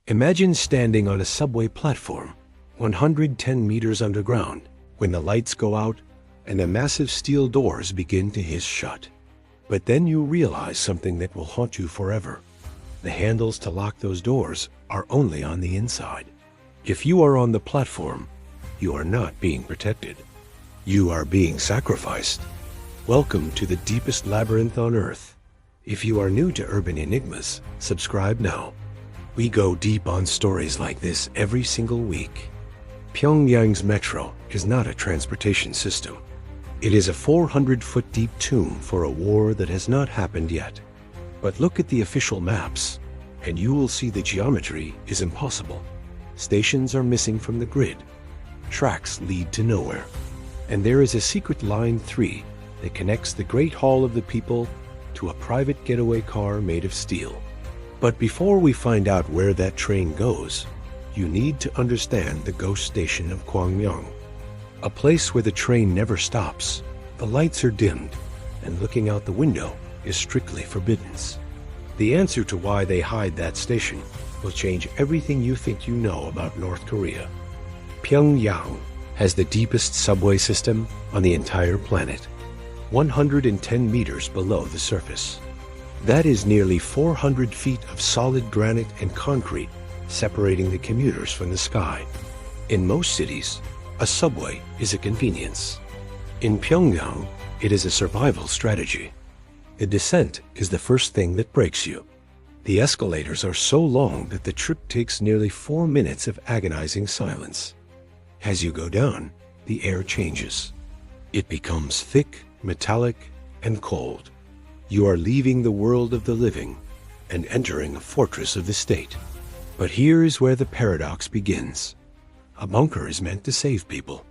Imagine standing on a subway platform, 110 meters underground, when the lights go out and the massive steel doors begin to hiss shut. But then you realize something that will haunt you forever. The handles to lock those doors are only on the inside. If you are on the platform, you are not being protected. You are being sacrificed. Welcome to the deepest labyrinth on Earth. If you are new to Urban Enigmas, subscribe now. We go deep on stories like this every single week. Pyongyang's metro is not a transportation system. It is a 400-foot deep tomb for a war that has not happened yet. But look at the official maps, and you will see the geometry is impossible. Stations are missing from the grid. Tracks lead to nowhere. And there is a secret Line 3 that connects the Great Hall of the People to a private getaway car made of steel. But before we find out where that train goes, you need to understand the ghost station of Pyongyang, a place where the train never stops, the lights are dimmed, and looking out the window is strictly forbidden. The answer to why they hide that station will change everything you think you know about North Korea. Pyongyang has the deepest subway system on the entire planet, 110 meters below the surface. That is nearly 400 feet of solid granite and concrete separating the commuters from the sky. In most cities, a subway is a convenience. In Pyongyang, it is a survival strategy. The descent is the first thing that breaks you. The escalators are so long that the trip takes nearly 4 minutes of agonizing silence. As you go down, the air changes. It becomes thick, metallic, and cold. You are leaving the world of the living and entering a fortress of the state. But here is where the paradox begins. A bunker is meant to save people.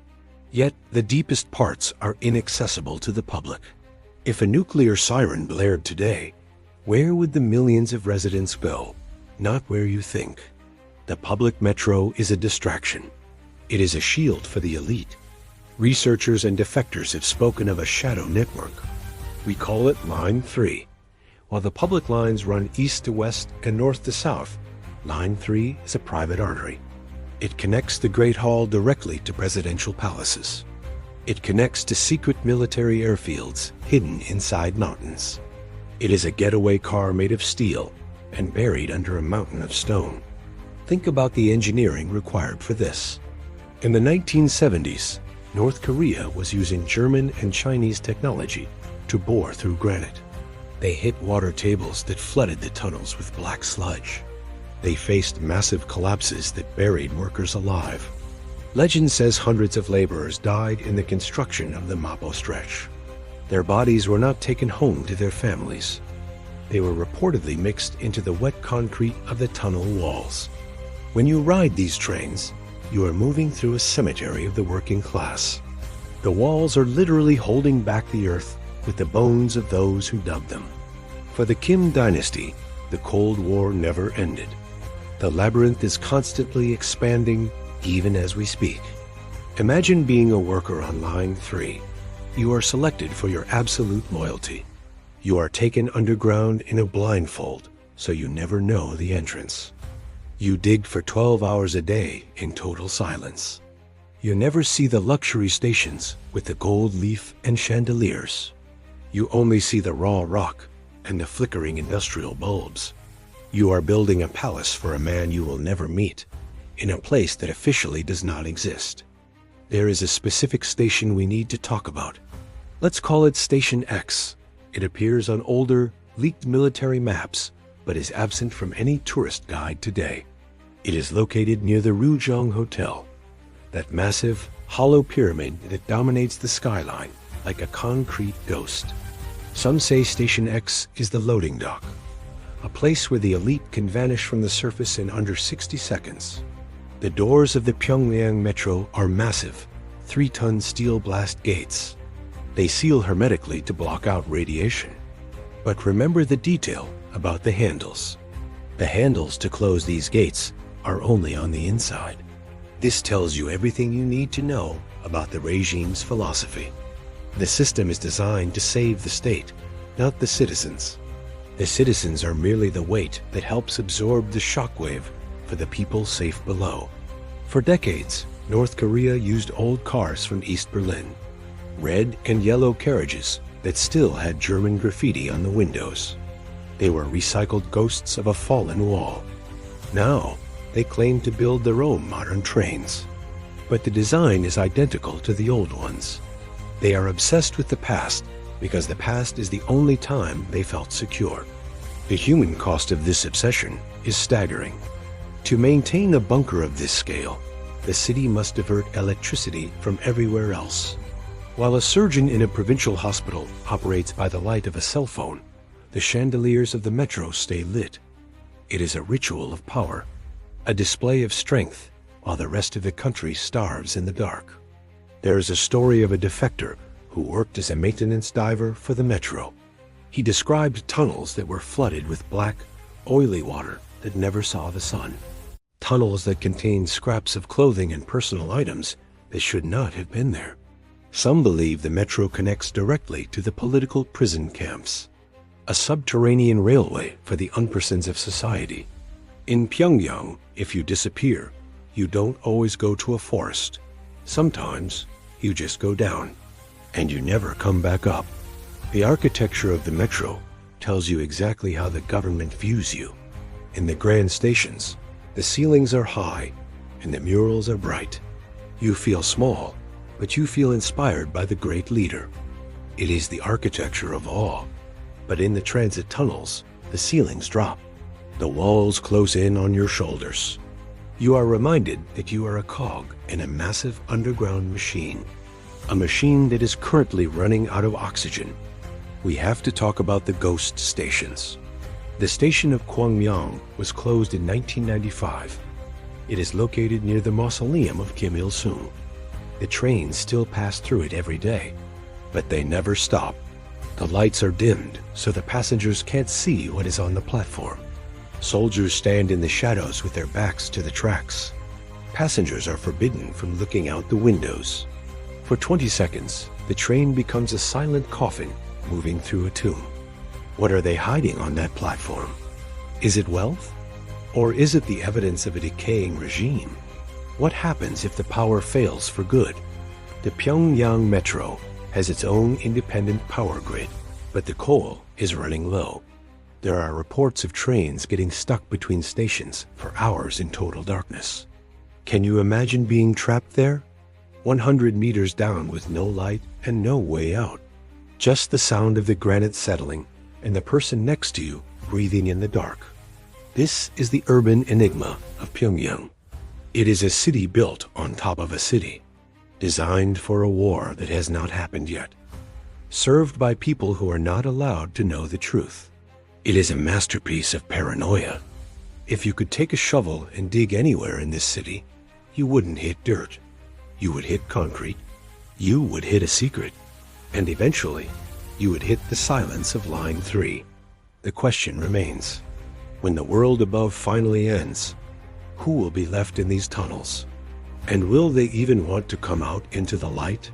Yet the deepest parts are inaccessible to the public. If a nuclear siren blared today, where would the millions of residents go? Not where you think. The public metro is a distraction. It is a shield for the elite. Researchers and defectors have spoken of a shadow network. We call it Line 3. While the public lines run east to west and north to south, Line 3 is a private artery. It connects the Great Hall directly to presidential palaces. It connects to secret military airfields hidden inside mountains. It is a getaway car made of steel and buried under a mountain of stone. Think about the engineering required for this. In the 1970s, North Korea was using German and Chinese technology to bore through granite. They hit water tables that flooded the tunnels with black sludge. They faced massive collapses that buried workers alive. Legend says hundreds of laborers died in the construction of the Mapo stretch. Their bodies were not taken home to their families. They were reportedly mixed into the wet concrete of the tunnel walls. When you ride these trains, you are moving through a cemetery of the working class. The walls are literally holding back the earth with the bones of those who dug them. For the Kim dynasty, the Cold War never ended. The labyrinth is constantly expanding even as we speak. Imagine being a worker on Line 3. You are selected for your absolute loyalty. You are taken underground in a blindfold, so you never know the entrance. You dig for 12 hours a day in total silence. You never see the luxury stations with the gold leaf and chandeliers. You only see the raw rock and the flickering industrial bulbs. You are building a palace for a man you will never meet, in a place that officially does not exist. There is a specific station we need to talk about. Let's call it Station X. It appears on older, leaked military maps, but is absent from any tourist guide today. It is located near the Rujong Hotel, that massive, hollow pyramid that dominates the skyline like a concrete ghost. Some say Station X is the loading dock, a place where the elite can vanish from the surface in under 60 seconds. The doors of the Pyongyang metro are massive, 3-ton steel blast gates. They seal hermetically to block out radiation. But remember the detail about the handles. The handles to close these gates are only on the inside. This tells you everything you need to know about the regime's philosophy. The system is designed to save the state, not the citizens. The citizens are merely the weight that helps absorb the shockwave for the people safe below. For decades, North Korea used old cars from East Berlin, red and yellow carriages that still had German graffiti on the windows. They were recycled ghosts of a fallen wall. Now, they claim to build their own modern trains. But the design is identical to the old ones. They are obsessed with the past because the past is the only time they felt secure. The human cost of this obsession is staggering. To maintain a bunker of this scale, the city must divert electricity from everywhere else. While a surgeon in a provincial hospital operates by the light of a cell phone, the chandeliers of the metro stay lit. It is a ritual of power, a display of strength, while the rest of the country starves in the dark. There is a story of a defector who worked as a maintenance diver for the metro. He described tunnels that were flooded with black, oily water that never saw the sun. Tunnels that contained scraps of clothing and personal items that should not have been there. Some believe the metro connects directly to the political prison camps, a subterranean railway for the unpersons of society. In Pyongyang, if you disappear, you don't always go to a forest. Sometimes you just go down, and you never come back up. The architecture of the metro tells you exactly how the government views you. In the grand stations, the ceilings are high and the murals are bright. You feel small, but you feel inspired by the great leader. It is the architecture of awe. But in the transit tunnels, the ceilings drop. The walls close in on your shoulders. You are reminded that you are a cog in a massive underground machine. A machine that is currently running out of oxygen. We have to talk about the ghost stations. The station of Pyongyang was closed in 1995. It is located near the mausoleum of Kim Il-sung. The trains still pass through it every day, but they never stop. The lights are dimmed so the passengers can't see what is on the platform. Soldiers stand in the shadows with their backs to the tracks. Passengers are forbidden from looking out the windows. For 20 seconds, the train becomes a silent coffin moving through a tomb. What are they hiding on that platform? Is it wealth? Or is it the evidence of a decaying regime? What happens if the power fails for good? The Pyongyang Metro has its own independent power grid, but the coal is running low. There are reports of trains getting stuck between stations for hours in total darkness. Can you imagine being trapped there? 100 meters down with no light and no way out. Just the sound of the granite settling and the person next to you breathing in the dark. This is the urban enigma of Pyongyang. It is a city built on top of a city, designed for a war that has not happened yet, served by people who are not allowed to know the truth. It is a masterpiece of paranoia. If you could take a shovel and dig anywhere in this city, you wouldn't hit dirt. You would hit concrete. You would hit a secret. And eventually, you would hit the silence of line 3. The question remains, when the world above finally ends, who will be left in these tunnels? And will they even want to come out into the light?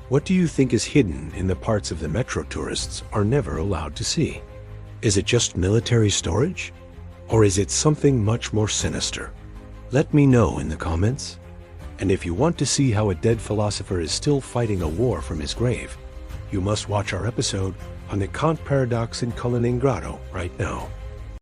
What do you think is hidden in the parts of the metro tourists are never allowed to see? Is it just military storage? Or is it something much more sinister? Let me know in the comments. And if you want to see how a dead philosopher is still fighting a war from his grave, you must watch our episode on the Kant paradox in Kaliningrado right now.